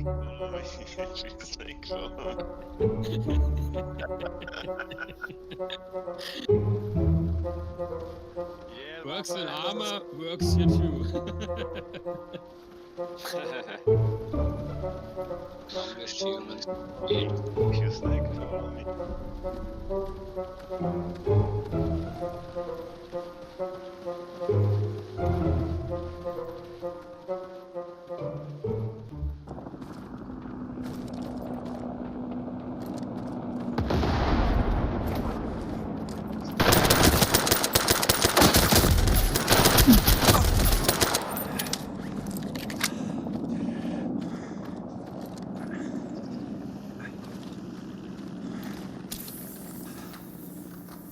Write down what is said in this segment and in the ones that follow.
She's like, oh. Yeah, Works in Mama. armor, works here too. English humans. She's like, follow me.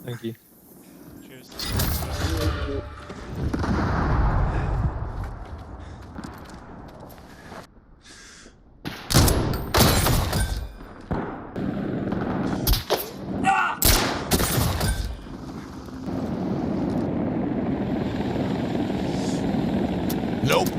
Thank you. Cheers. Nope.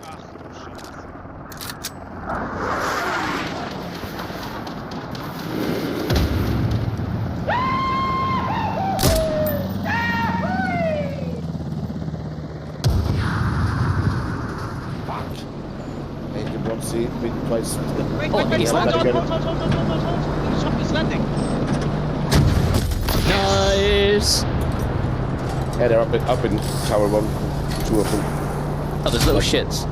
Ach du Scheiße. Hey, did not see it being placed. Wait, he's hold, landing. He's landing. Nice! Yeah, they're up in tower one, two of them. Oh, there's little shits.